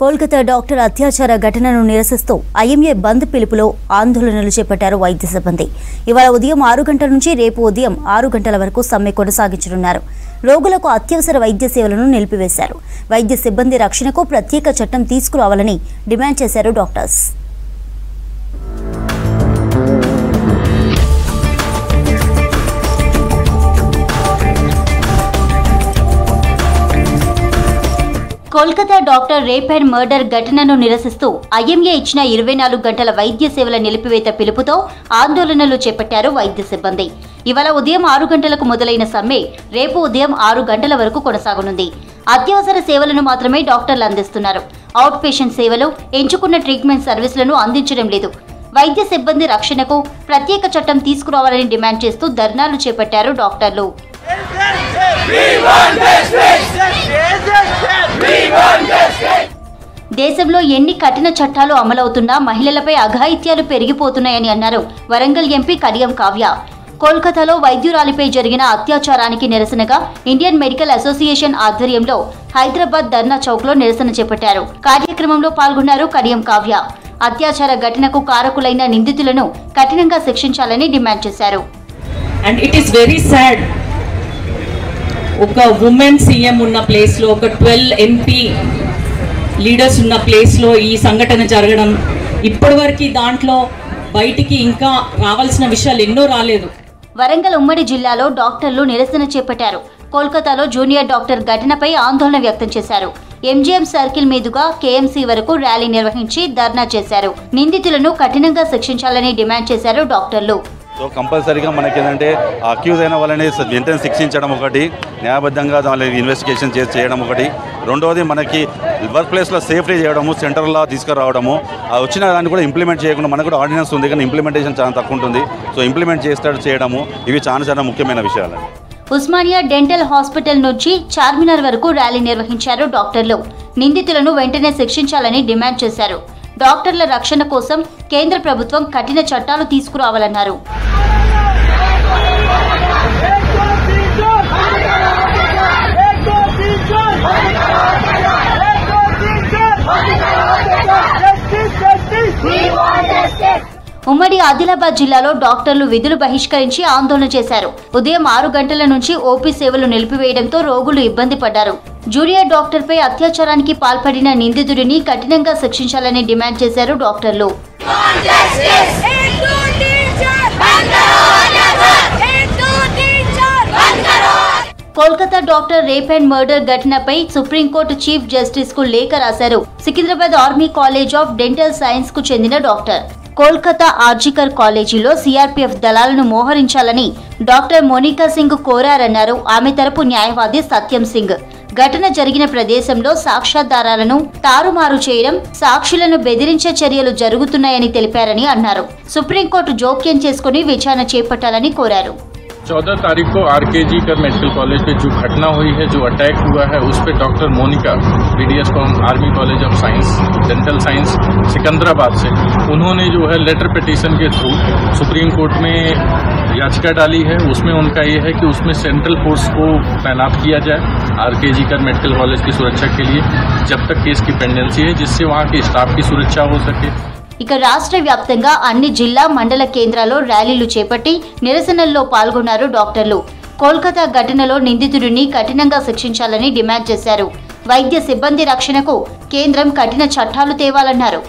Kolkata doctor అత్యాచార ఘటనను నిరసిస్తూ ఐఎంఏ బంద్ పిలుపులో ఆందోళనలు చేపట్టారు వైద్య సిబ్బంది. ఇవాళ ఉదయం 6 గంటల నుంచి రేపు ఉదయం 6 గంటల వరకు సమ్మె కొనసాగించనున్నారు. రోగులకు అత్యవసర వైద్య సేవలను నిలిపివేశారు. వైద్య సిబ్బంది రక్షణకు ప్రత్యేక చట్టం తీసుకురావాలని డిమాండ్ చేశారు doctors. Kolkata doctor rape and murder ఘటనను నిరసిస్తూ ఐఎంఏ ఇచ్చిన 24 గంటల వైద్య సేవల నిలిపివేత పిలుపుతో ఆందోళనలు చేపట్టారు వైద్య సిబ్బంది. ఇవాళ ఉదయం 6 గంటలకు మొదలైన సమ్మె రేపు ఉదయం 6 గంటల వరకు కొనసాగనుంది. అత్యవసర సేవలను మాత్రమే డాక్టర్లు అందిస్తున్నారు. అవుట్ పేషెంట్ సేవలు, ఎంచుకున్న ట్రీట్మెంట్ సర్వీసులను అందించడం లేదు. వైద్య సిబ్బంది రక్షణకు ప్రత్యేక చట్టం తీసుకురావాలని డిమాండ్ చేస్తూ ధర్నాలు చేపట్టారు డాక్టర్లు. దేశంలో ఎన్ని కఠిన చట్టాలు అమలవుతున్నా మహిళలపై అఘాయిత్యాలు పెరిగిపోతున్నాయని అన్నారు వరంగల్ ఎంపీ కడియం కావ్య. కోల్కతాలో వైద్యురాలిపై జరిగిన అత్యాచారానికి నిరసనగా ఇండియన్ మెడికల్ అసోసియేషన్ ఆధ్వర్యంలో హైదరాబాద్ ధర్నా చౌక్ లో నిరసన చేపట్టారు. కార్యక్రమంలో పాల్గొన్నారు కడియం కావ్య. అత్యాచార ఘటనకు కారకులైన నిందితులను కఠినంగా శిక్షించాలని డిమాండ్ చేశారు. And it is very sad. ఒక ఉమెన్ సీఎం ఉన్న ప్లేస్ లో, ఒక 12 ఎంపీ లీడర్స్ ఉన్న ప్లేస్ లో ఈ సంఘటన జరగడం, ఇప్పటివరకు దాంట్లో బయటికి ఇంకా రావాల్సిన విషయాలు ఎన్నో రాలేదు. వరంగల్ ఉమ్మడి జిల్లాలో డాక్టర్లు నిరసన చేపట్టారు. కోల్కతాలో జూనియర్ డాక్టర్ ఘటనపై ఆందోళన వ్యక్తం చేశారు. ఎంజీఎం సర్కిల్ మీదుగా కేఎంసీ వరకు ర్యాలీ నిర్వహించి ధర్నా చేశారు. నిందితులను కఠినంగా శిక్షించాలని డిమాండ్ చేశారు డాక్టర్లు. సో కంపల్సరీగా మనకి ఏంటంటే అక్యూజ్ అయిన వాళ్ళని వెంటనే శిక్షించడం ఒకటి, న్యాయబద్ధంగా దాని ఇన్వెస్టిగేషన్ చేయడం ఒకటి, రెండవది మనకి వర్క్ ప్లేస్లో సేఫ్టీ చేయడము, సెంటర్లో తీసుకురావడము, వచ్చిన దాన్ని కూడా ఇంప్లిమెంట్ చేయకుండా, మనకు కూడా ఆర్డినెన్స్ ఉంది కానీ ఇంప్లిమెంటేషన్ చాలా తక్కువ ఉంటుంది. సో ఇంప్లిమెంట్ చేయడము ఇవి చాలా ముఖ్యమైన విషయాలు. ఉస్మానియా డెంటల్ హాస్పిటల్ నుంచి చార్మినార్ వరకు ర్యాలీ నిర్వహించారు డాక్టర్లు. నిందితులను వెంటనే శిక్షించాలని డిమాండ్ చేశారు. డాక్టర్ల రక్షణ కోసం కేంద్ర ప్రభుత్వం కఠిన చట్టాలు తీసుకురావాలన్నారు. ఉమ్మడి ఆదిలాబాద్ జిల్లాలో డాక్టర్లు విధులు బహిష్కరించి ఆందోళన చేశారు. ఉదయం 6 గంటల నుంచి ఓపీ సేవలు నిలిపివేయడంతో రోగులు ఇబ్బంది పడ్డారు. జూనియర్ డాక్టర్పై అత్యాచారానికి పాల్పడిన నిందితుడిని కఠినంగా శిక్షించాలని డిమాండ్ చేశారు డాక్టర్లు. Kolkata doctor rape and murder ఘటనపై సుప్రీంకోర్టు చీఫ్ జస్టిస్ కు లేఖ రాశారు Secunderabad army college of dental science కు చెందిన డాక్టర్. కోల్కతా ఆర్జికర్ కాలేజీలో సిఆర్పీఎఫ్ దళాలను మోహరించాలని డాక్టర్ మోనికా సింగ్ కోరారన్నారు ఆమె తరపు న్యాయవాది సత్యం సింగ్. ఘటన జరిగిన ప్రదేశంలో సాక్ష్యాధారాలను తారుమారు చేయడం, సాక్షులను బెదిరించే చర్యలు జరుగుతున్నాయని తెలిపారని అన్నారు. సుప్రీంకోర్టు జోక్యం చేసుకుని విచారణ చేపట్టాలని కోరారు. 14 तारीख को आरकेजी कर मेडिकल कॉलेज पे जो घटना हुई है, जो अटैक हुआ है, उस पे doctor Monika BDS from army college of science dental science Secunderabad से, उन्होंने जो है लेटर पिटीशन के थ्रू सुप्रीम कोर्ट में याचिका डाली है. उसमें उनका ये है कि उसमें सेंट्रल फोर्स को तैनात किया जाए आरकेजी कर मेडिकल कॉलेज की सुरक्षा के लिए जब तक केस की पेंडेंसी है, जिससे वहाँ के स्टाफ की सुरक्षा हो सके. ఇక రాష్ట్ర వ్యాప్తంగా అన్ని జిల్లా మండల కేంద్రాల్లో ర్యాలీలు చేపట్టి నిరసనల్లో పాల్గొన్నారు డాక్టర్లు. కోల్కతా ఘటనలో నిందితుడిని కఠినంగా శిక్షించాలని డిమాండ్ చేశారు. వైద్య సిబ్బంది రక్షణకు కేంద్రం కఠిన చట్టాలు తేవాలన్నారు.